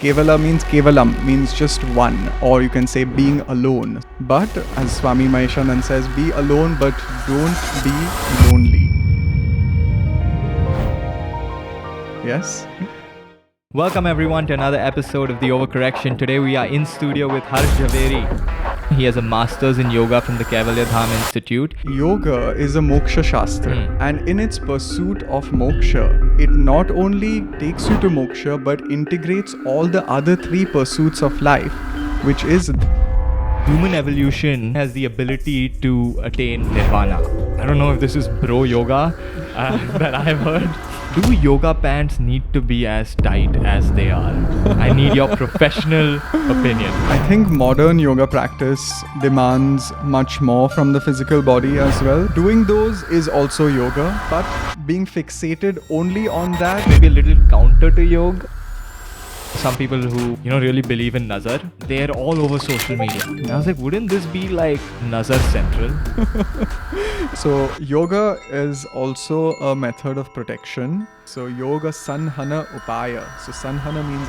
Kevala means Kevalam, means just one, or you can say being alone. But as Swami Maheshanand says, be alone but don't be lonely. Yes? Welcome everyone to another episode of The Overcorrection. Today we are in studio with Jhaveri. He has a master's in yoga from the Kaivalya Dham Institute. Yoga is a moksha shastra, and in its pursuit of moksha, it not only takes you to moksha but integrates all the other three pursuits of life, which is Human evolution has the ability to attain nirvana. I don't know if this is bro yoga that I've heard. Do yoga pants need to be as tight as they are? I need your professional opinion. I think modern yoga practice demands much more from the physical body as well. Doing those is also yoga, but being fixated only on that, Maybe a little counter to yoga. Some people who, really believe in Nazar, they're all over social media. And I was like, wouldn't this be like Nazar Central? So yoga is also a method of protection. So yoga sanhana upaya. So sanhana means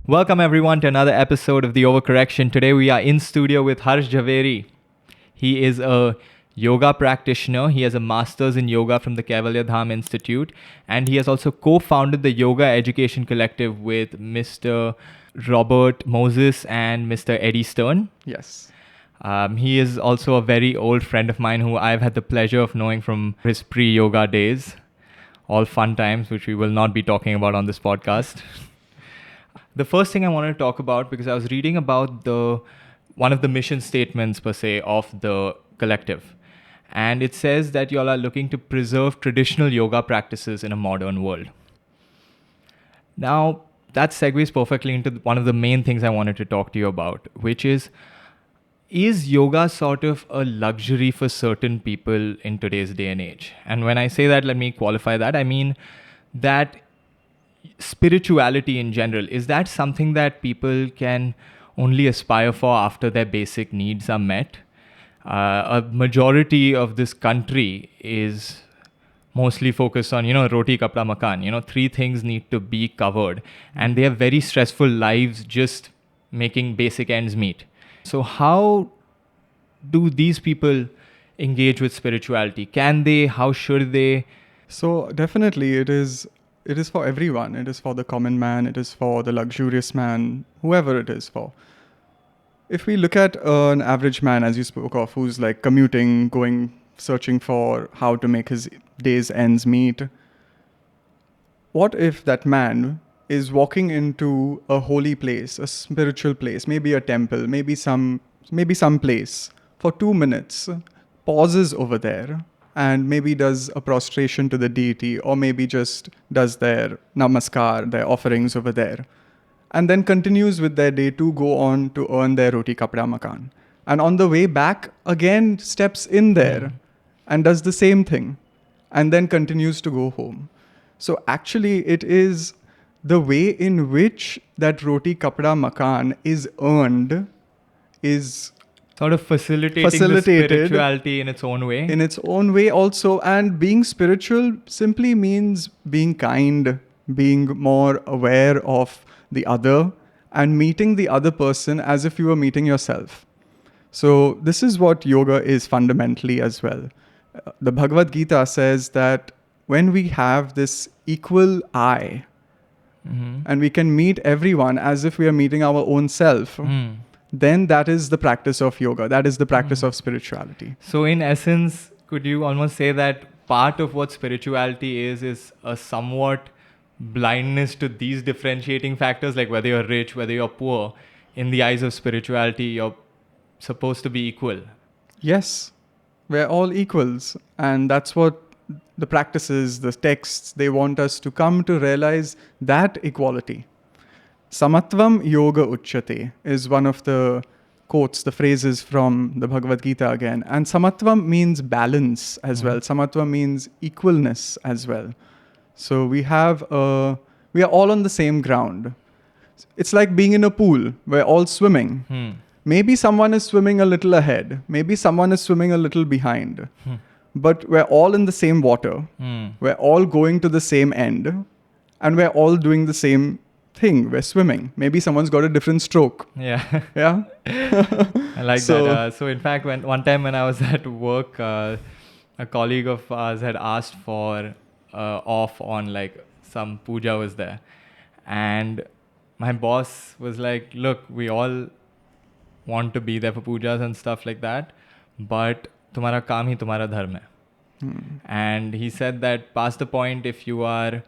Welcome everyone to another episode of The Overcorrection. Today we are in studio with Jhaveri. He is a yoga practitioner. He has a master's in yoga from the Kaivalya Dham Institute, and he has also co-founded the Yoga Education Collective with Mr. Robert Moses and Mr. Eddie Stern. yes. He is also a very old friend of mine who I've had the pleasure of knowing from his pre-yoga days. All fun times, which we will not be talking about on this podcast. The first thing I wanted to talk about, because I was reading about one of the mission statements per se of the collective. And it says that you all are looking to preserve traditional yoga practices in a modern world. Now, that segues perfectly into one of the main things I wanted to talk to you about, which is yoga sort of a luxury for certain people in today's day and age? And when I say that, let me qualify that. I mean that spirituality in general, is that something that people can only aspire for after their basic needs are met? A majority of this country is mostly focused on, roti, kapda, makan. Three things need to be covered. And they have very stressful lives just making basic ends meet. So how do these people engage with spirituality? Can they? How should they? So definitely it is for everyone. It is for the common man. It is for the luxurious man, whoever it is for. If we look at an average man, as you spoke of, who's like commuting, searching for how to make his day's ends meet, what if that man is walking into a holy place, a spiritual place, maybe a temple, maybe some place for 2 minutes, pauses over there and maybe does a prostration to the deity, or maybe just does their namaskar, their offerings over there, and then continues with their day to go on to earn their roti kapda makan. And on the way back, again steps in there and does the same thing, and then continues to go home. So actually it is the way in which that roti kapda makan is earned is Sort of facilitating the spirituality in its own way. In its own way also. And being spiritual simply means being kind, being more aware of the other, and meeting the other person as if you were meeting yourself. So this is what yoga is fundamentally as well. The Bhagavad Gita says that when we have this equal eye, and we can meet everyone as if we are meeting our own self, then that is the practice of yoga. That is the practice of spirituality. So in essence, could you almost say that part of what spirituality is a somewhat blindness to these differentiating factors, like whether you're rich, whether you're poor? In the eyes of spirituality, you're supposed to be equal. Yes, we're all equals. And that's what the practices, the texts, they want us to come to realize, that equality. Samatvam yoga uchyate is one of the quotes, the phrases from the Bhagavad Gita again. And samatvam means balance as well. Samatvam means equalness as well. So we are all on the same ground. It's like being in a pool. We're all swimming. Maybe someone is swimming a little ahead. Maybe someone is swimming a little behind. But we're all in the same water. We're all going to the same end. and we're all doing the same thing. We're swimming. Maybe someone's got a different stroke. Yeah. Yeah. I like So- that. So in fact, one time when I was at work, a colleague of ours had asked for off on like some puja was there, and my boss was like, "Look, we all want to be there for pujas and stuff like that, but तुम्हारा काम ही तुम्हारा धर्म है." And he said that past the point, if you are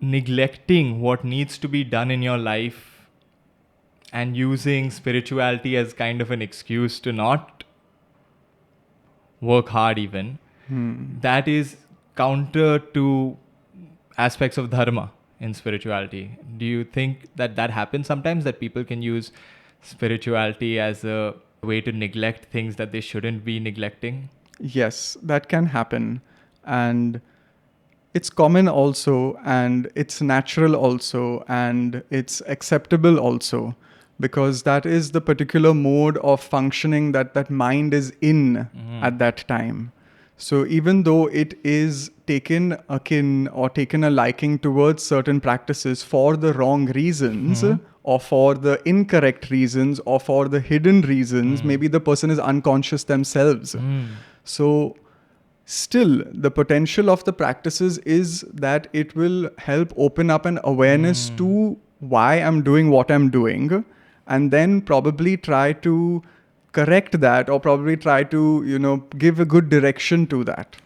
neglecting what needs to be done in your life and using spirituality as kind of an excuse to not work hard even, that is counter to aspects of dharma in spirituality. Do you think that that happens sometimes, that people can use spirituality as a way to neglect things that they shouldn't be neglecting? Yes, that can happen. And it's common also, and it's natural also, and it's acceptable also, because that is the particular mode of functioning that mind is in at that time. So even though it is taken akin or taken a liking towards certain practices for the wrong reasons, or for the incorrect reasons, or for the hidden reasons, maybe the person is unconscious themselves. So still, the potential of the practices is that it will help open up an awareness to why I'm doing what I'm doing, and then probably try to correct that, or probably try to, give a good direction to that.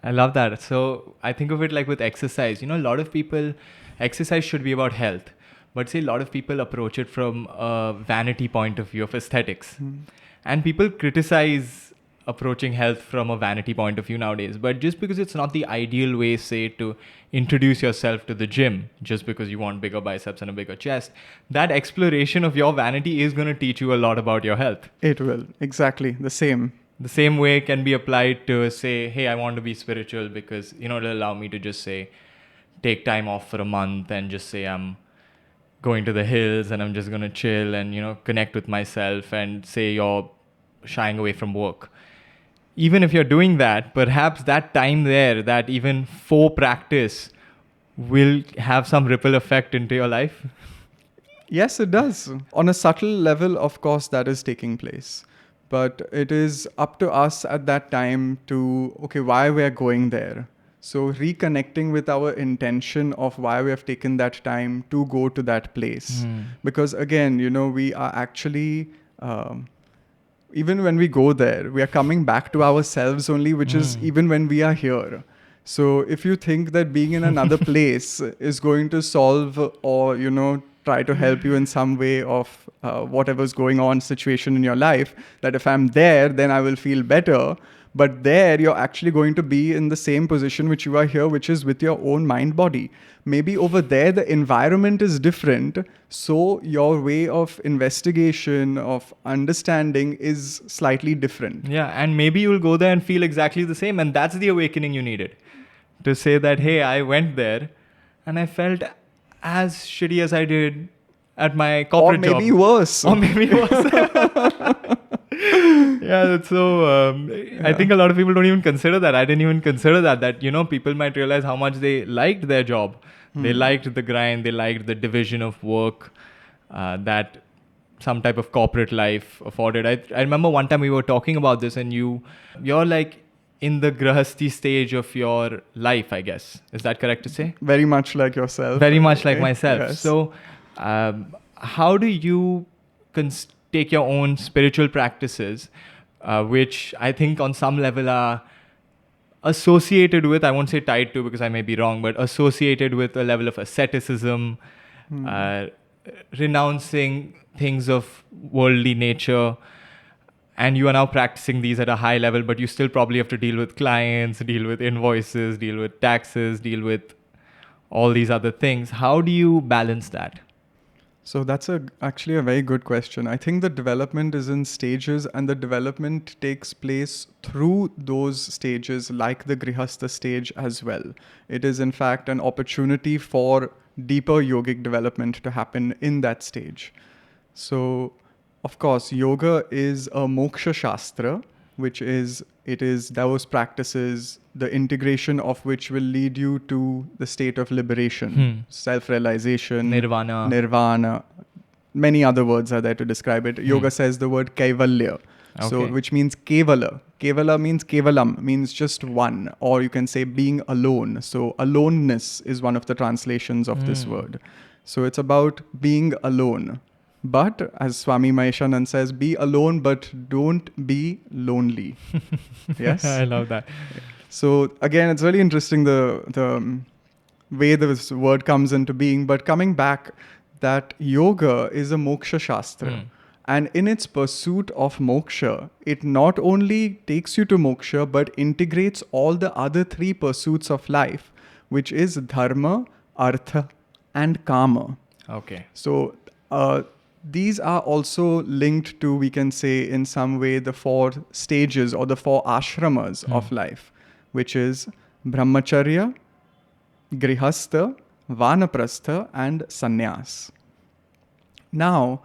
I love that. So I think of it like with exercise. A lot of people, exercise should be about health, but say a lot of people approach it from a vanity point of view of aesthetics. And people criticize approaching health from a vanity point of view nowadays. But just because it's not the ideal way, say, to introduce yourself to the gym, just because you want bigger biceps and a bigger chest, that exploration of your vanity is going to teach you a lot about your health. It will. Exactly. The same. The same way can be applied to say, hey, I want to be spiritual because, it'll allow me to just say, take time off for a month and just say I'm going to the hills and I'm just going to chill and, connect with myself, and say you're shying away from work. Even if you're doing that, perhaps that time there, that even for practice will have some ripple effect into your life. Yes, it does. On a subtle level, of course, that is taking place. But it is up to us at that time to, why we are going there. So reconnecting with our intention of why we have taken that time to go to that place. Because again, we are actually, even when we go there, we are coming back to ourselves only, which is even when we are here. So if you think that being in another place is going to solve or, try to help you in some way of whatever's going on situation in your life, that if I'm there, then I will feel better. But there, you're actually going to be in the same position which you are here, which is with your own mind body. Maybe over there, the environment is different. So your way of investigation, of understanding is slightly different. Yeah, and maybe you'll go there and feel exactly the same. And that's the awakening you needed. To say that, hey, I went there and I felt as shitty as I did at my corporate job. Or maybe worse. Or maybe worse. Yeah, that's so. I think a lot of people don't even consider that. I didn't even consider that, people might realize how much they liked their job. They liked the grind. They liked the division of work that some type of corporate life afforded. I remember one time we were talking about this, and you're like in the grahasti stage of your life, I guess. Is that correct to say? Very much like yourself. Very much like myself. Yes. So how do you take your own spiritual practices, which I think on some level are associated with, I won't say tied to because I may be wrong, but associated with a level of asceticism, renouncing things of worldly nature, and you are now practicing these at a high level, but you still probably have to deal with clients, deal with invoices, deal with taxes, deal with all these other things. How do you balance that? So that's actually a very good question. I think the development is in stages, and the development takes place through those stages, like the Grihastha stage as well. It is in fact an opportunity for deeper yogic development to happen in that stage. So, of course, yoga is a moksha shastra, which is it is those practices, the integration of which will lead you to the state of liberation, self-realization, nirvana. Many other words are there to describe it. Yoga says the word kaivalya, so which means kevala. Kevala means kevalam, means just one, or you can say being alone. So aloneness is one of the translations of this word. So it's about being alone. But as Swami Maheshanand says, be alone, but don't be lonely. Yes? I love that. So again, it's really interesting the way this word comes into being. But coming back, that yoga is a moksha shastra. And in its pursuit of moksha, it not only takes you to moksha, but integrates all the other three pursuits of life, which is dharma, artha, and kama. Okay. So these are also linked to, we can say, in some way, the 4 stages or the 4 ashramas of life, which is brahmacharya, grihastha, vanaprastha, and sannyas. Now,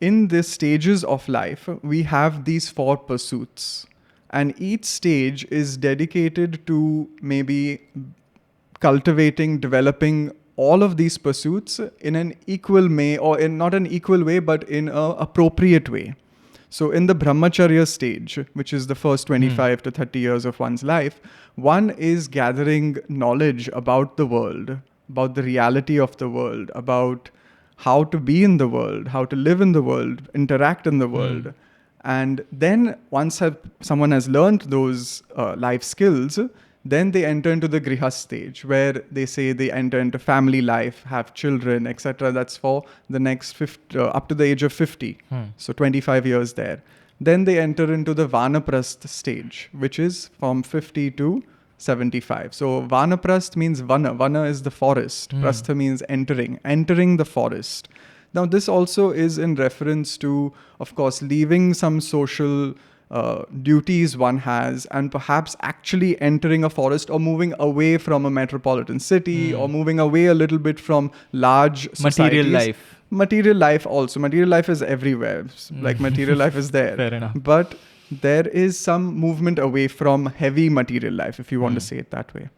in the stages of life, we have these 4 pursuits, and each stage is dedicated to maybe cultivating, developing all of these pursuits in an equal way, or in not an equal way, but in an appropriate way. So in the brahmacharya stage, which is the first 25 to 30 years of one's life, one is gathering knowledge about the world, about the reality of the world, about how to be in the world, how to live in the world, interact in the world. And then once someone has learned those life skills, then they enter into the grihast stage, where they say they enter into family life, have children, etc. That's for the next up to the age of 50. So 25 years there. Then they enter into the vanaprastha stage, which is from 50 to 75. So vanaprast means vana. Vana is the forest. Prastha means entering the forest. Now this also is in reference to, of course, leaving some social duties one has, and perhaps actually entering a forest or moving away from a metropolitan city, or moving away a little bit from large societies. Material life also. Material life is everywhere. Like material life is there. Fair enough. But there is some movement away from heavy material life, if you want to say it that way.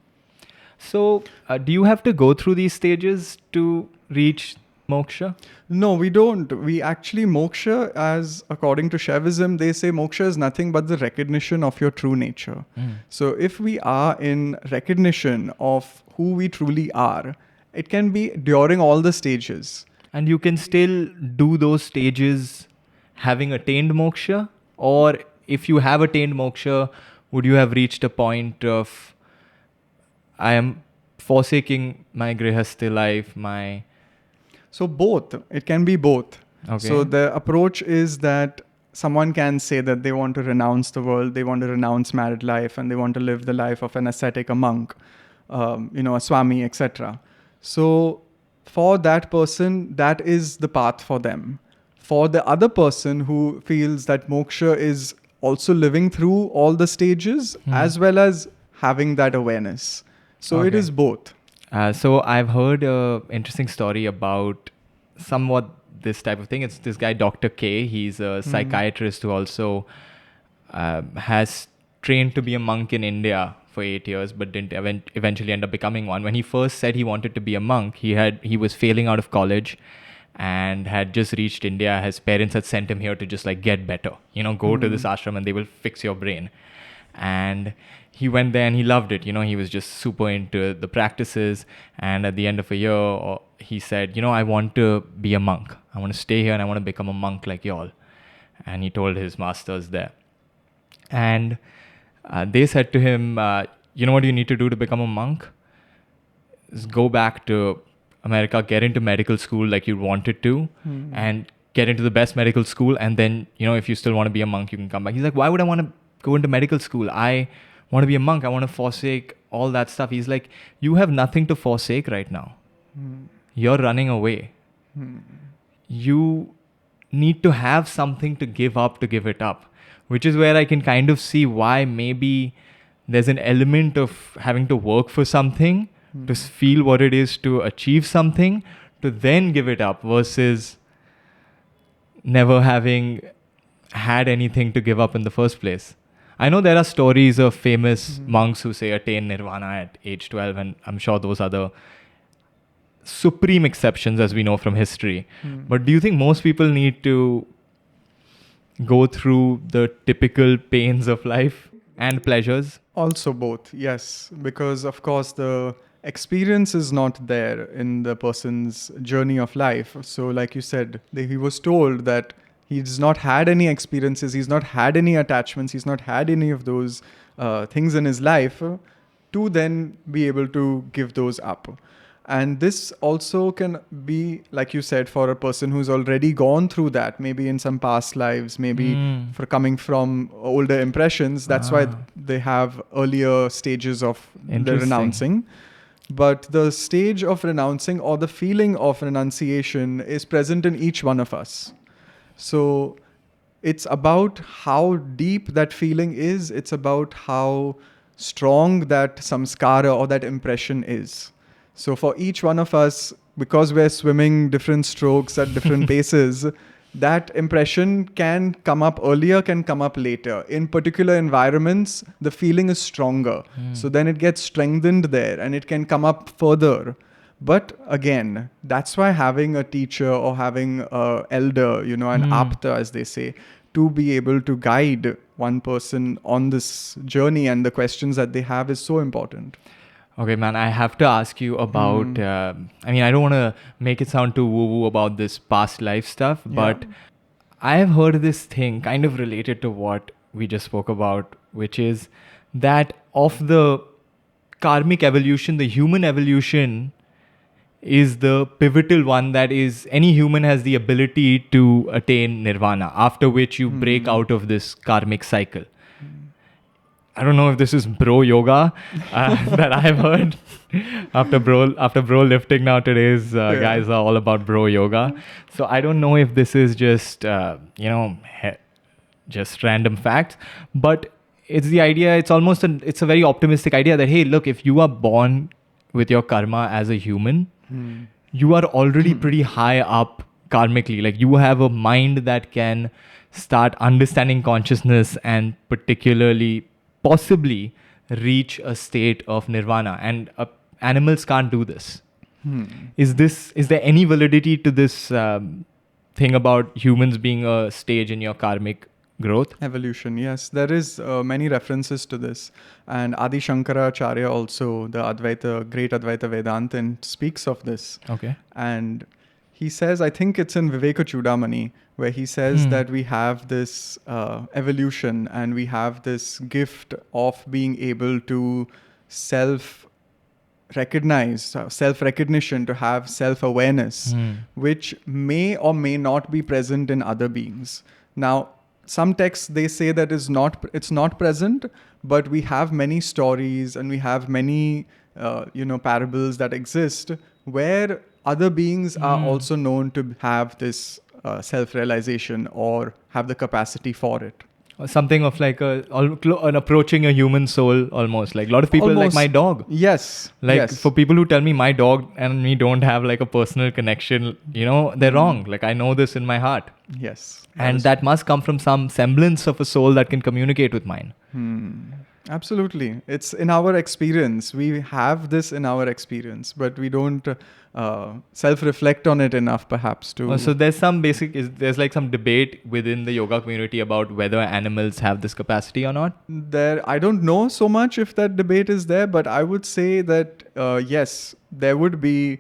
So do you have to go through these stages to reach moksha? No, we don't. We actually, moksha, as according to Shaivism, they say moksha is nothing but the recognition of your true nature. So if we are in recognition of who we truly are, it can be during all the stages. And you can still do those stages having attained moksha? Or if you have attained moksha, would you have reached a point of, I am forsaking my grihastha life, So both. It can be both. Okay. So the approach is that someone can say that they want to renounce the world, they want to renounce married life, and they want to live the life of an ascetic, a monk, a swami, etc. So for that person, that is the path for them. For the other person who feels that moksha is also living through all the stages, as well as having that awareness. So it is both. So I've heard an interesting story about somewhat this type of thing. It's this guy, Dr. K. He's a psychiatrist who also has trained to be a monk in India for 8 years, but didn't eventually end up becoming one. When he first said he wanted to be a monk, he was failing out of college and had just reached India. His parents had sent him here to just like get better, go to this ashram and they will fix your brain. And he went there and he loved it. He was just super into the practices. And at the end of a year, he said, I want to be a monk. I want to stay here and I want to become a monk like y'all. And he told his masters there. And they said to him, you know what you need to do to become a monk? Is go back to America, get into medical school like you wanted to, and get into the best medical school. And then, if you still want to be a monk, you can come back. He's like, why would I want to go into medical school? I want to be a monk. I want to forsake all that stuff. He's like, you have nothing to forsake right now. You're running away. You need to have something to give up, to give it up, which is where I can kind of see why maybe there's an element of having to work for something, to feel what it is to achieve something, to then give it up, versus never having had anything to give up in the first place. I know there are stories of famous monks who say attain nirvana at age 12, and I'm sure those are the supreme exceptions as we know from history. But do you think most people need to go through the typical pains of life and pleasures? Also both, yes, because of course the experience is not there in the person's journey of life. So like you said, he was told that he's not had any experiences, he's not had any attachments, he's not had any of those things in his life to then be able to give those up. And this also can be, like you said, for a person who's already gone through that, maybe in some past lives, maybe for coming from older impressions. That's why they have earlier stages of the renouncing. But the stage of renouncing or the feeling of renunciation is present in each one of us. So it's about how deep that feeling is. It's about how strong that samskara or that impression is. So for each one of us, because we're swimming different strokes at different paces, that impression can come up earlier, can come up later. In particular environments, the feeling is stronger. So then it gets strengthened there and it can come up further. But again, that's why having a teacher or having an elder, an apta as they say, to be able to guide one person on this journey and the questions that they have is so important. Okay, man, I have to ask you about, I don't want to make it sound too woo-woo about this past life stuff, but I have heard this thing kind of related to what we just spoke about, which is that of the karmic evolution, the human evolution is the pivotal one, that is any human has the ability to attain nirvana, after which you break out of this karmic cycle. I don't know if this is bro yoga that I've heard. After bro lifting now, today's guys are all about bro yoga. So I don't know if this is just just random facts, but it's the idea. It's almost it's a very optimistic idea that, hey, look, if you are born with your karma as a human, you are already pretty high up karmically. Like you have a mind that can start understanding consciousness and particularly possibly reach a state of nirvana, and animals can't do this. Is there any validity to this thing about humans being a stage in your karmic growth? Evolution, yes. There is many references to this. And Adi Shankaracharya also, the great Advaita Vedantin, speaks of this. Okay. And he says, I think it's in Viveka Chudamani, where he says that we have this evolution and we have this gift of being able to self-recognition, to have self-awareness, which may or may not be present in other beings. Now, some texts, they say that it's not present, but we have many stories and we have many, parables that exist where other beings are also known to have this self-realization or have the capacity for it. Something of like an approaching a human soul almost. Like a lot of people like my dog. Yes. For people who tell me my dog and me don't have like a personal connection, they're wrong. Like I know this in my heart. Yes. And that must come from some semblance of a soul that can communicate with mine. Absolutely. It's in our experience. We have this in our experience, but we don't self-reflect on it enough, perhaps. So there's some there's like some debate within the yoga community about whether animals have this capacity or not? I don't know so much if that debate is there, but I would say that, yes, there would be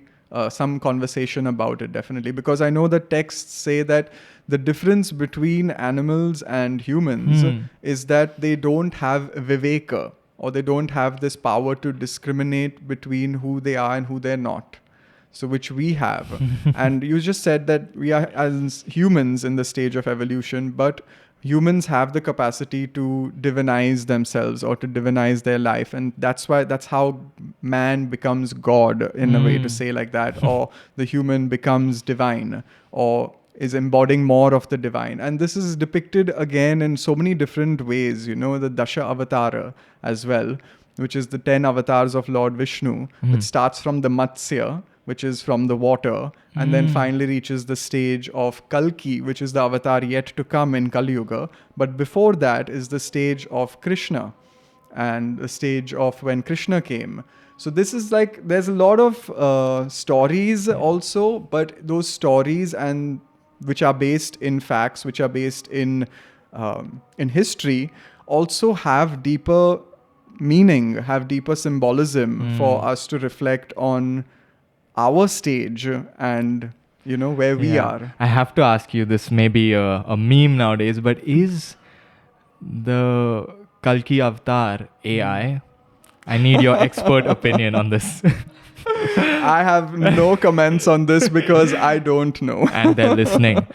some conversation about it, definitely. Because I know the texts say that the difference between animals and humans is that they don't have viveka, or they don't have this power to discriminate between who they are and who they're not. So which we have. And you just said that we are as humans in the stage of evolution, but humans have the capacity to divinize themselves or to divinize their life. And that's how man becomes God, in a way to say like that, or the human becomes divine, or is embodying more of the divine. And this is depicted again in so many different ways, the Dasha Avatara as well, which is the 10 avatars of Lord Vishnu. It starts from the Matsya, which is from the water, and then finally reaches the stage of Kalki, which is the avatar yet to come in Kali Yuga. But before that is the stage of Krishna, and the stage of when Krishna came. So this is like, there's a lot of stories also, but those stories, and which are based in facts, which are based in history, also have deeper meaning, have deeper symbolism for us to reflect on our stage and, you know, where we are. I have to ask you, this may be a meme nowadays, but is the Kalki Avatar AI? I need your expert opinion on this. I have no comments on this because I don't know. And they're listening.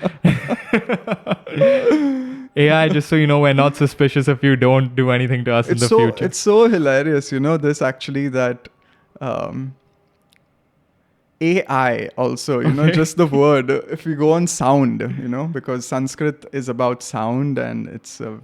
AI, just so you know, we're not suspicious if you don't do anything to us in the future. It's so hilarious, you know, this actually, that AI also, you know, just the word, if we go on sound, you know, because Sanskrit is about sound, and it's a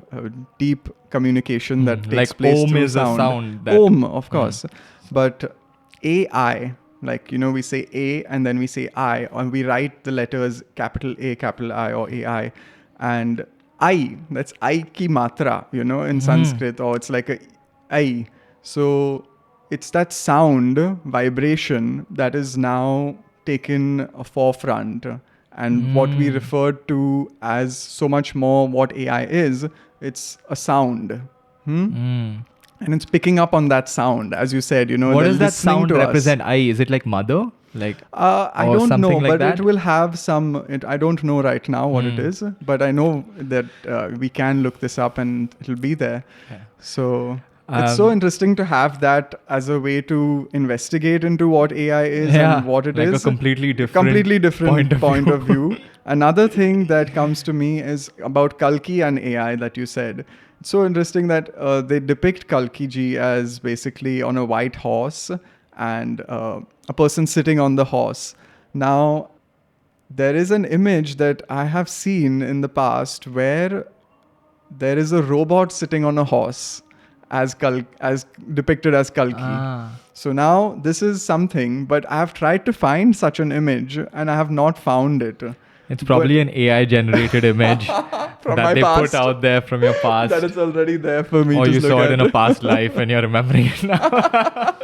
deep communication that takes like place Om through is sound. a sound. Om, of course. But AI, like, you know, we say A and then we say I, and we write the letters capital A, capital I, or AI. And I, that's I ki matra, you know, in Sanskrit, or it's like a I. So it's that sound vibration that is now taken a forefront, and what we refer to as so much more what AI is, it's a sound. And it's picking up on that sound, as you said, you know. What they're does that listening sound to us. represent? I, is it like mother? Like I or don't know, something like but that? it will have some. I don't know right now what it is, but I know that we can look this up and it'll be there. Yeah. So it's so interesting to have that as a way to investigate into what AI is and what it like is. a completely different point of view. Another thing that comes to me is about Kalki and AI that you said. It's so interesting that they depict Kalki ji as basically on a white horse, and a person sitting on the horse. Now, there is an image that I have seen in the past where there is a robot sitting on a horse as depicted as Kalki. So now this is something, but I have tried to find such an image and I have not found it. It's probably an AI generated image From that my they past. put out there from your past. That is already there for me or to you look saw at. it in a past life and you're remembering it now.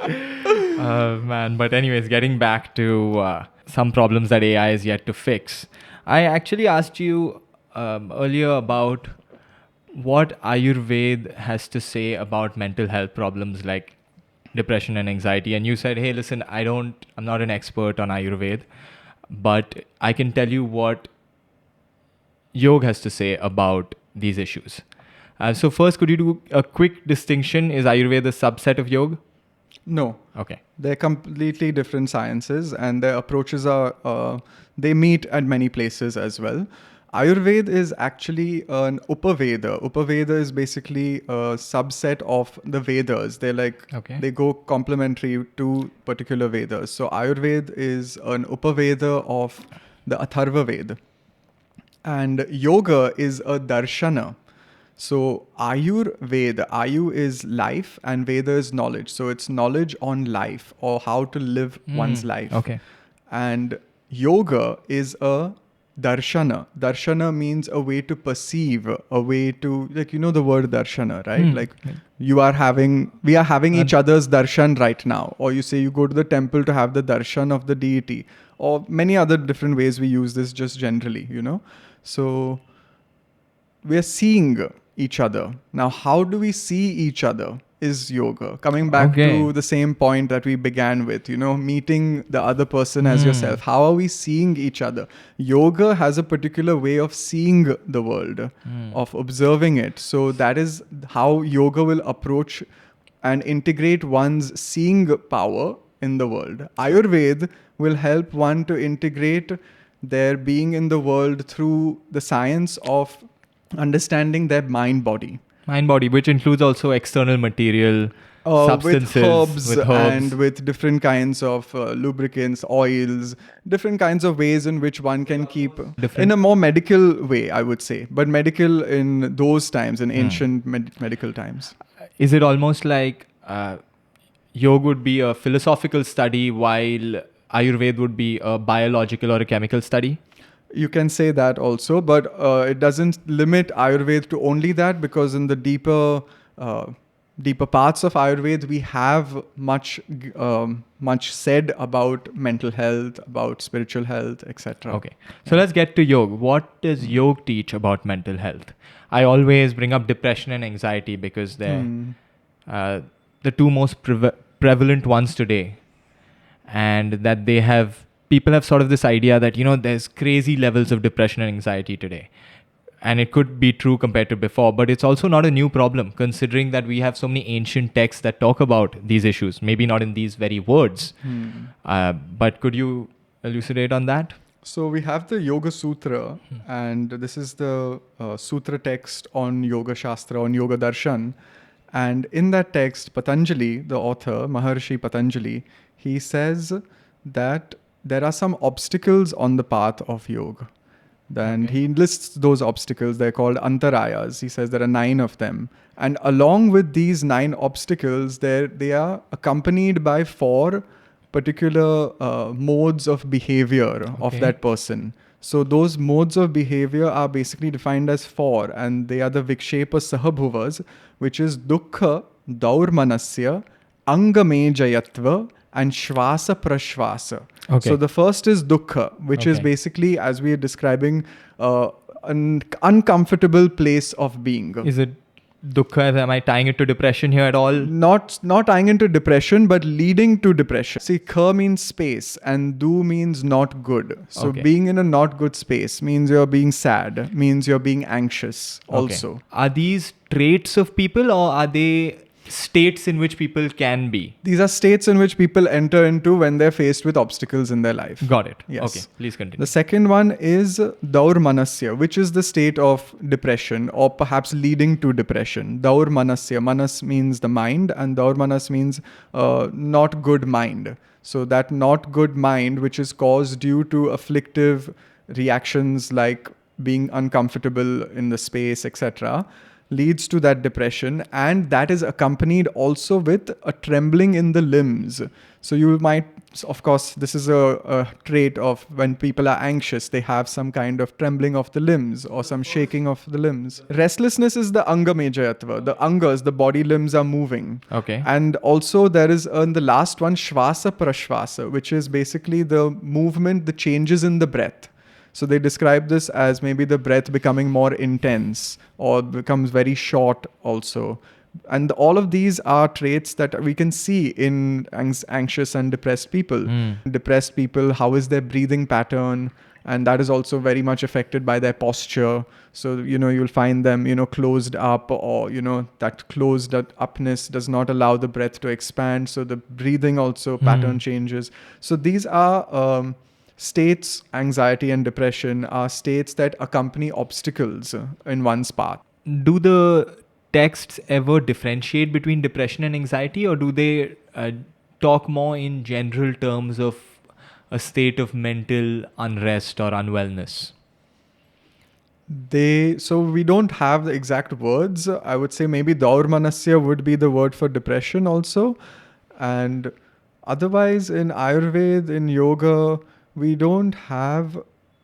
Man, but anyways, getting back to some problems that AI is yet to fix. I actually asked you earlier about what Ayurveda has to say about mental health problems like depression and anxiety, and you said, hey, listen, I'm not an expert on Ayurveda, but I can tell you what yoga has to say about these issues. So first, could you do a quick distinction? Is Ayurveda a subset of yoga? No. Okay. They're completely different sciences, and their approaches are, they meet at many places as well. Ayurveda is actually an Upaveda. Upaveda is basically a subset of the Vedas. They're like, they go complementary to particular Vedas. So Ayurveda is an Upaveda of the Atharva Veda. And yoga is a darshana. So Ayurveda, Ayu is life and Veda is knowledge. So it's knowledge on life or how to live one's life. Okay. And yoga is a darshana. Darshana means a way to perceive, a way to, like, you know the word darshana, right? Like we are having each other's darshan right now. Or you say you go to the temple to have the darshan of the deity. Or many other different ways we use this just generally, you know. So we are seeing each other. Now, how do we see each other is yoga. Coming back to the same point that we began with, you know, meeting the other person as yourself. How are we seeing each other? Yoga has a particular way of seeing the world, of observing it. So that is how yoga will approach and integrate one's seeing power in the world. Ayurveda will help one to integrate their being in the world through the science of understanding their mind-body. Mind-body, which includes also external material, substances. With herbs and with different kinds of lubricants, oils, different kinds of ways in which one can keep in a more medical way, I would say. But medical in those times, in ancient medical times. Is it almost like yoga would be a philosophical study while Ayurveda would be a biological or a chemical study? You can say that also, but it doesn't limit Ayurveda to only that, because in the deeper parts of Ayurveda, we have much said about mental health, about spiritual health, etc. Okay. So let's get to yoga. What does yoga teach about mental health? I always bring up depression and anxiety because they're the two most prevalent ones today. And that people have sort of this idea that, there's crazy levels of depression and anxiety today. And it could be true compared to before, but it's also not a new problem, considering that we have so many ancient texts that talk about these issues. Maybe not in these very words, but could you elucidate on that? So we have the Yoga Sutra, and this is the sutra text on Yoga Shastra, on Yoga Darshan. And in that text, Patanjali, the author, Maharshi Patanjali, he says that there are some obstacles on the path of yoga. Then he lists those obstacles. They're called antarayas. He says there are 9 of them. And along with these 9 obstacles, they are accompanied by 4 particular modes of behavior of that person. So those modes of behavior are basically defined as 4, and they are the Vikshepa Sahabhuvas, which is Dukkha, Daurmanasya, Angamejayatva, and Shvasa Prashvasa. So the first is Dukkha, which is basically, as we are describing, an uncomfortable place of being. Is it Dukkha? Am I tying it to depression here at all? Not tying into depression, but leading to depression. See, Kha means space and Du means not good. So being in a not good space means you're being sad, means you're being anxious also. Are these traits of people, or are they states in which people can be? These are states in which people enter into when they're faced with obstacles in their life. Got it. Yes. Okay, please continue. The second one is Daurmanasya, which is the state of depression, or perhaps leading to depression. Daurmanasya. Manas means the mind, and Daurmanas means not good mind. So that not good mind, which is caused due to afflictive reactions like being uncomfortable in the space, etc., leads to that depression, and that is accompanied also with a trembling in the limbs. So you might, of course, this is a trait of when people are anxious, they have some kind of trembling of the limbs or some shaking of the limbs. Restlessness is the Angamejayatva. The angas, the body limbs are moving. And also there is in the last one, Shvasa Prashvasa, which is basically the movement, the changes in the breath. So they describe this as maybe the breath becoming more intense or becomes very short also. And all of these are traits that we can see in anxious and depressed people. Depressed people, how is their breathing pattern? And that is also very much affected by their posture. So, you'll find them, closed up, or, that closed upness does not allow the breath to expand. So the breathing also pattern changes. So these are... states, anxiety and depression are states that accompany obstacles in one's path. Do the texts ever differentiate between depression and anxiety, or do they talk more in general terms of a state of mental unrest or unwellness? So we don't have the exact words. I would say maybe Daurmanasya would be the word for depression also. And otherwise in Ayurveda, in yoga, we don't have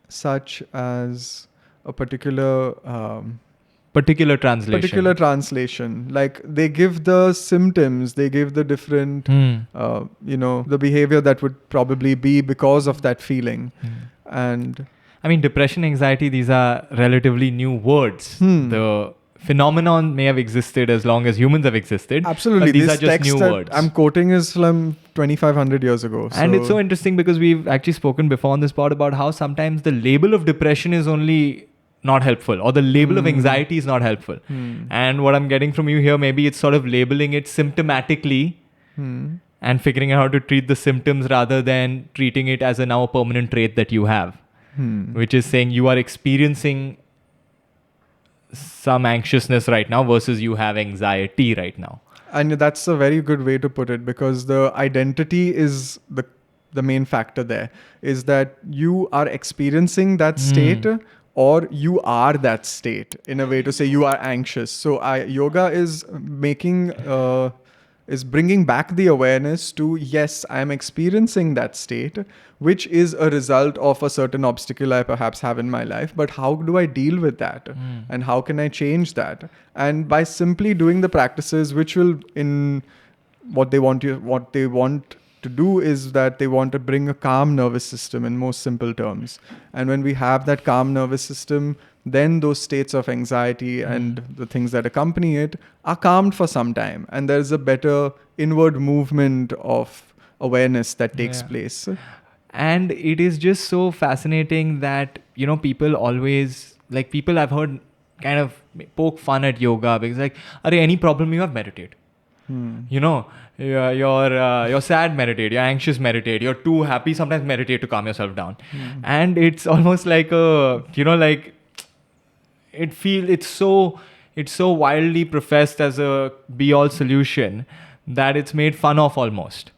such as a particular translation. Like they give the symptoms, they give the different, the behavior that would probably be because of that feeling. And I mean, depression, anxiety, these are relatively new words. The phenomenon may have existed as long as humans have existed. Absolutely. But these this are just text new that words. I'm quoting is from 2,500 years ago. And it's so interesting because we've actually spoken before on this pod about how sometimes the label of depression is only not helpful, or the label of anxiety is not helpful. And what I'm getting from you here, maybe it's sort of labeling it symptomatically and figuring out how to treat the symptoms rather than treating it as a now permanent trait that you have, which is saying you are experiencing some anxiousness right now versus you have anxiety right now. And that's a very good way to put it, because the identity is the main factor there, is that you are experiencing that state or you are that state, in a way to say you are anxious. So yoga is making is bringing back the awareness to, yes, I'm experiencing that state, which is a result of a certain obstacle I perhaps have in my life. But how do I deal with that? And how can I change that? And by simply doing the practices, which will, in what they want to do is that they want to bring a calm nervous system in most simple terms. And when we have that calm nervous system, then those states of anxiety and the things that accompany it are calmed for some time. And there's a better inward movement of awareness that takes place. And it is just so fascinating that, people always, like, people I've heard kind of poke fun at yoga because, like, any problem you have, meditate. You're sad, meditate. You're anxious, meditate. You're too happy, sometimes meditate to calm yourself down. And it's almost like it's so wildly professed as a be-all solution that it's made fun of almost.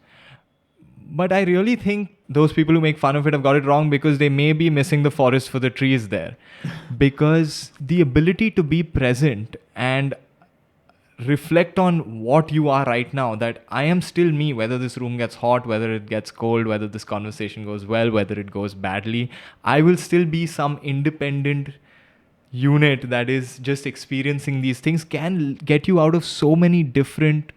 But I really think those people who make fun of it have got it wrong, because they may be missing the forest for the trees there. Because the ability to be present and reflect on what you are right now, that I am still me, whether this room gets hot, whether it gets cold, whether this conversation goes well, whether it goes badly, I will still be some independent unit that is just experiencing these things, can get you out of so many different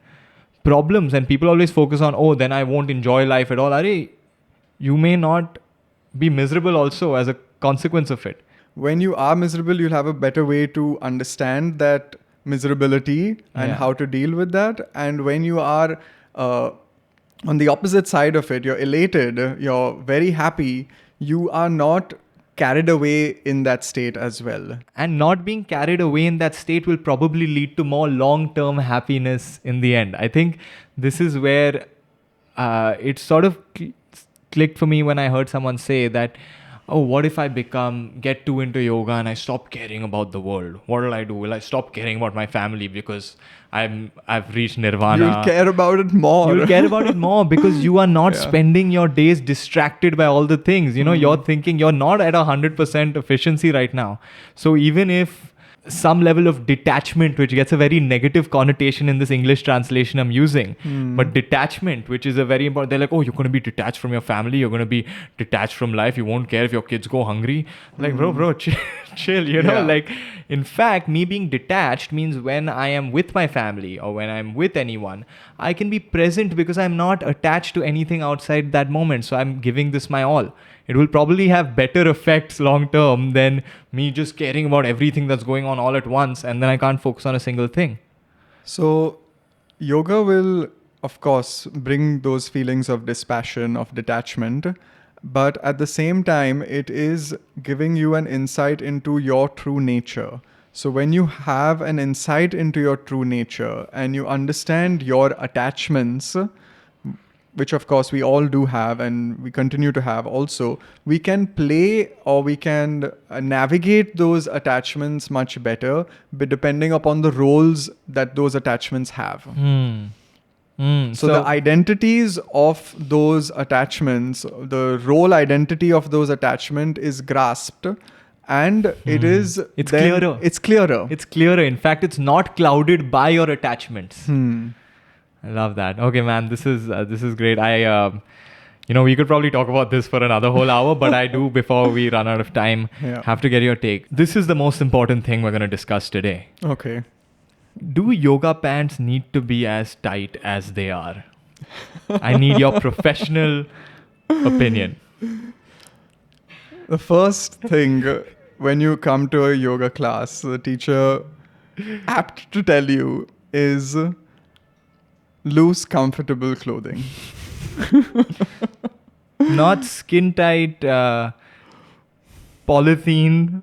problems. And people always focus on, then I won't enjoy life at all. You may not be miserable also as a consequence of it. When you are miserable, you'll have a better way to understand that miserability and how to deal with that. And when you are on the opposite side of it, you're elated, you're very happy, you are not carried away in that state as well. And not being carried away in that state will probably lead to more long-term happiness in the end. I think this is where it sort of clicked for me when I heard someone say that, what if I get too into yoga and I stop caring about the world? What will I do? Will I stop caring about my family because I've reached nirvana? You'll care about it more. You'll care about it more because you are not spending your days distracted by all the things. You're thinking you're not at 100% efficiency right now. So even if some level of detachment, which gets a very negative connotation in this English translation I'm using, but detachment, which is a very important, they're like, you're going to be detached from your family, you're going to be detached from life, you won't care if your kids go hungry. Like, bro, chill, like, in fact, me being detached means when I am with my family or when I'm with anyone, I can be present because I'm not attached to anything outside that moment. So I'm giving this my all. It will probably have better effects long term than me just caring about everything that's going on all at once, and then I can't focus on a single thing. So yoga will, of course, bring those feelings of dispassion, of detachment, but at the same time, it is giving you an insight into your true nature. So when you have an insight into your true nature and you understand your attachments, which of course we all do have and we continue to have also, we can play or we can navigate those attachments much better, but depending upon the roles that those attachments have. So the identities of those attachments, the role identity of those attachment is grasped, and it's clearer. It's clearer. It's clearer. In fact, it's not clouded by your attachments. I love that. Okay, man, this is great. We could probably talk about this for another whole hour, but I do, before we run out of time, have to get your take. This is the most important thing we're going to discuss today. Okay. Do yoga pants need to be as tight as they are? I need your professional opinion. The first thing, when you come to a yoga class, the teacher apt to tell you is loose, comfortable clothing. Not skin tight, polythene.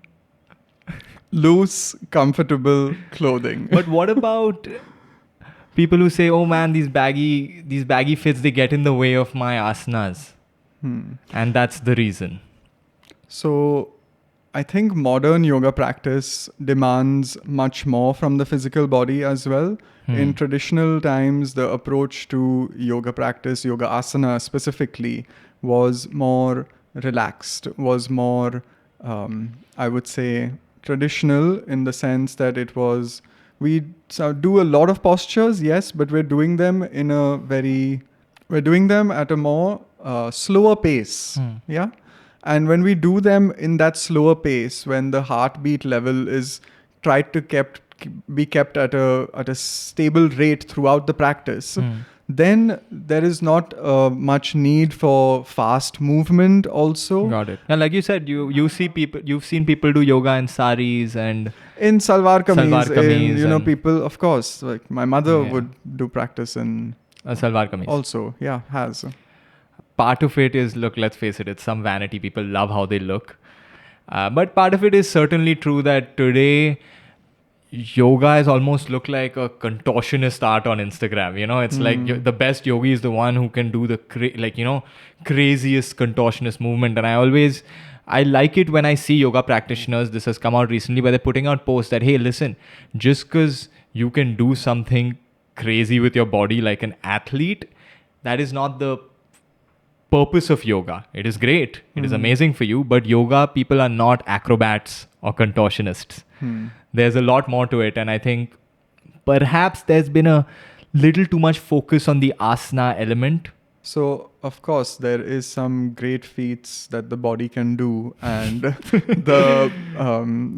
Loose, comfortable clothing. But what about people who say, "Oh man, these baggy fits, they get in the way of my asanas," and that's the reason. So, I think modern yoga practice demands much more from the physical body as well. In traditional times, the approach to yoga practice, yoga asana specifically, was more relaxed, was more, I would say, traditional, in the sense that it was We do a lot of postures, yes, but we're doing them at a more slower pace. Yeah. And when we do them in that slower pace, when the heartbeat level is tried to be kept at a stable rate throughout the practice, then there is not much need for fast movement also. Got it. And like you said, you've seen people do yoga in saris and In salwar kameez, and people, of course, like my mother would do practice in a salwar kameez. also, has. Part of it is, look, let's face it, it's some vanity. People love how they look. But part of it is certainly true that today yoga has almost looked like a contortionist art on Instagram. It's like the best yogi is the one who can do the craziest contortionist movement. And I like it when I see yoga practitioners, this has come out recently, where they're putting out posts that, hey, listen, just because you can do something crazy with your body like an athlete, that is not the purpose of yoga. It is great. It is amazing for you. But yoga people are not acrobats or contortionists. There's a lot more to it. And I think perhaps there's been a little too much focus on the asana element. So, of course, there is some great feats that the body can do, and the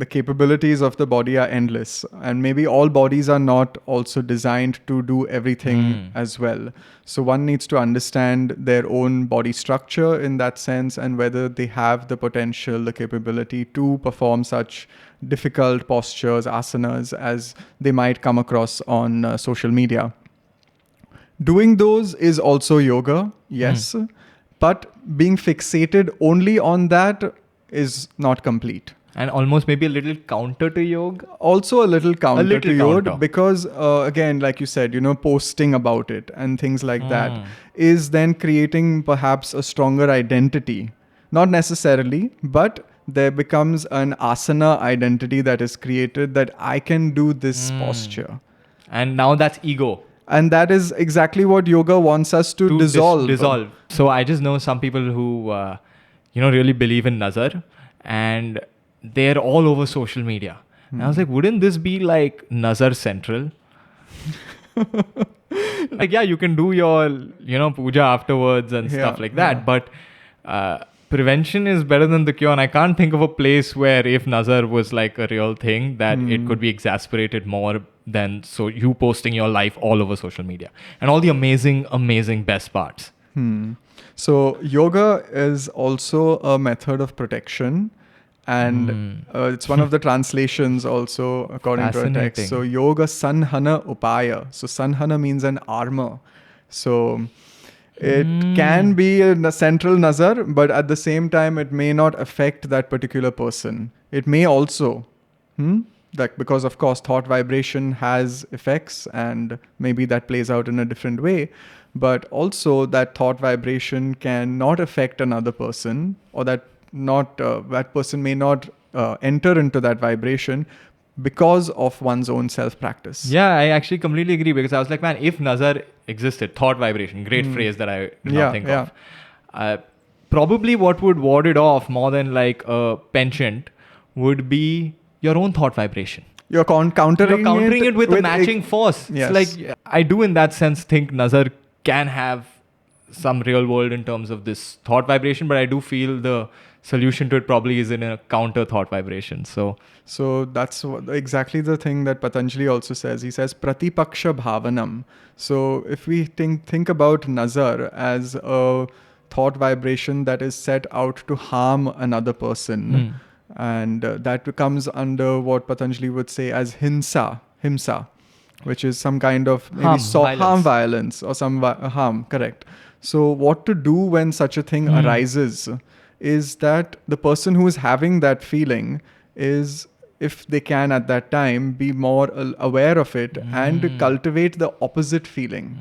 capabilities of the body are endless. And maybe all bodies are not also designed to do everything as well. So one needs to understand their own body structure in that sense, and whether they have the potential, the capability to perform such difficult postures, asanas, as they might come across on social media. Doing those is also yoga, yes, but being fixated only on that is not complete. And almost maybe a little counter to yoga. Also a little counter to yoga, because again, like you said, posting about it and things like that is then creating perhaps a stronger identity. Not necessarily, but there becomes an asana identity that is created, that I can do this posture. And now that's ego. And that is exactly what yoga wants us to dissolve. So I just know some people who, really believe in Nazar, and they're all over social media. And I was like, wouldn't this be like Nazar Central? Like, yeah, you can do your, puja afterwards and stuff like that. But prevention is better than the cure. And I can't think of a place where if Nazar was like a real thing, that it could be exasperated more than you posting your life all over social media and all the amazing best parts. So yoga is also a method of protection, and it's one of the translations also according to a text. So yoga sanhana upaya. So sanhana means an armor. So it can be a central nazar, but at the same time it may not affect that particular person. It may also because of course thought vibration has effects, and maybe that plays out in a different way, but also that thought vibration can not affect another person, or that person may not enter into that vibration because of one's own self practice. Yeah, I actually completely agree, because I was like, man, if Nazar existed, thought vibration, great phrase that I did not think of. Probably what would ward it off more than like a penchant would be your own thought vibration. You're countering it with a matching force. Yes. It's like, I do in that sense think Nazar can have some real world in terms of this thought vibration, but I do feel the solution to it probably is in a counter thought vibration. So that's exactly the thing that Patanjali also says. He says pratipaksha bhavanam. So if we think about Nazar as a thought vibration that is set out to harm another person, and that comes under what Patanjali would say as himsa, which is some kind of maybe harm, violence, or some harm, correct. So what to do when such a thing arises is that the person who is having that feeling is, if they can at that time, be more aware of it and cultivate the opposite feeling.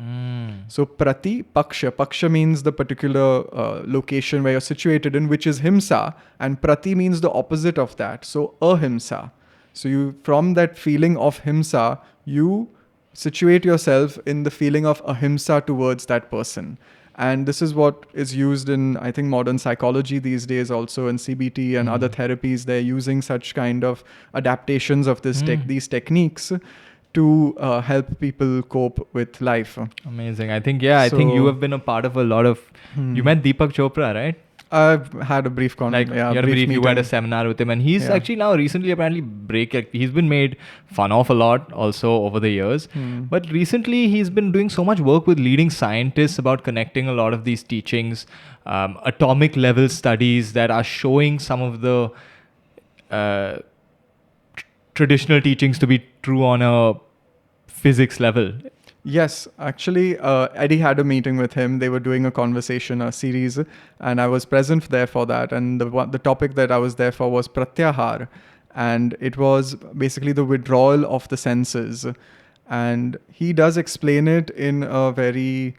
So prati paksha means the particular location where you're situated in, which is himsa, and prati means the opposite of that, so ahimsa. So you, from that feeling of himsa, you situate yourself in the feeling of ahimsa towards that person. And this is what is used in, I think, modern psychology these days, also in CBT and other therapies. They're using such kind of adaptations of these techniques to help people cope with life. Amazing. I think you have been a part of a lot of. You met Deepak Chopra, right? I've had a brief You had a seminar with him, and he's actually now recently apparently he's been made fun of a lot also over the years. But recently he's been doing so much work with leading scientists about connecting a lot of these teachings, atomic level studies that are showing some of the traditional teachings to be true on a physics level. Yes, actually, Eddie had a meeting with him. They were doing a series, and I was present there for that. And the topic that I was there for was pratyahar, and it was basically the withdrawal of the senses. And he does explain it in a very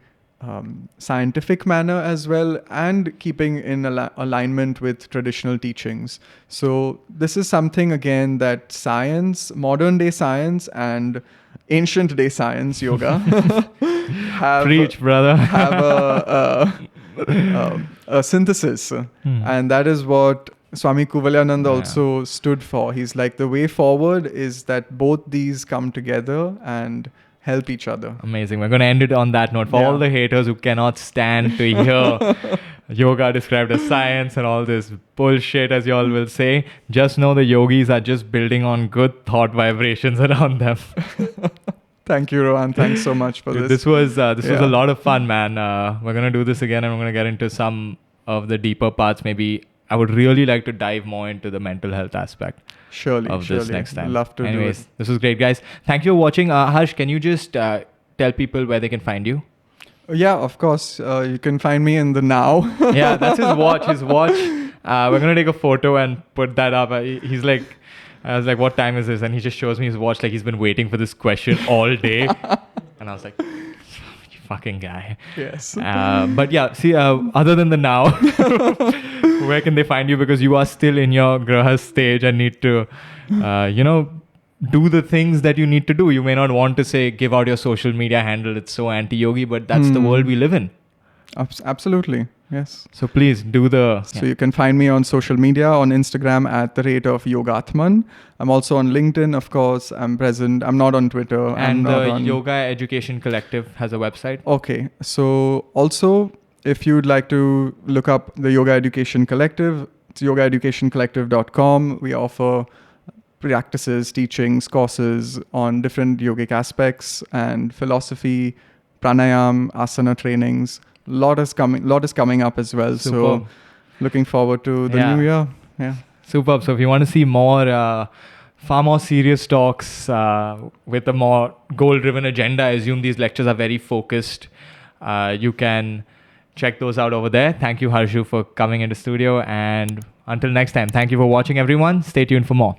scientific manner as well, and keeping in alignment with traditional teachings. So this is something again that science, modern day science, and ancient day science, yoga, Preach, brother. have a synthesis, and that is what Swami Kuvalyanand also stood for. He's like, the way forward is that both these come together and help each other. Amazing. We're going to end it on that note. For all the haters who cannot stand to hear yoga described as science and all this bullshit, as you all will say, just know the yogis are just building on good thought vibrations around them. Thank you, Rohan. Thanks so much for this. This was a lot of fun, man. We're going to do this again, and we're going to get into some of the deeper parts. Maybe I would really like to dive more into the mental health aspect. This next time. Love to do it. This was great, guys. Thank you for watching. Harsh, can you just tell people where they can find you? Yeah, of course. You can find me in the Now. Yeah, that's his watch. We're going to take a photo and put that up. He's like, I was like, what time is this? And he just shows me his watch like he's been waiting for this question all day. And I was like, you fucking guy. Yes. But yeah, see, other than the Now, where can they find you? Because you are still in your grahas stage and need to, do the things that you need to do. You may not want to say, give out your social media handle. It's so anti-yogi, but that's the world we live in. Absolutely. Yes. So please do the... So you can find me on social media, on Instagram at @Yogatman. I'm also on LinkedIn, of course. I'm present. I'm not on Twitter. And the Yoga Education Collective has a website. Okay. So also, if you'd like to look up the Yoga Education Collective, it's yogaeducationcollective.com. We offer practices, teachings, courses on different yogic aspects and philosophy, pranayam, asana trainings. Lot is coming up as well. Superb. So looking forward to the new year. Yeah. Superb. So if you want to see more, far more serious talks with a more goal-driven agenda, I assume these lectures are very focused. You can check those out over there. Thank you, Harshu, for coming into studio. And until next time, thank you for watching, everyone. Stay tuned for more.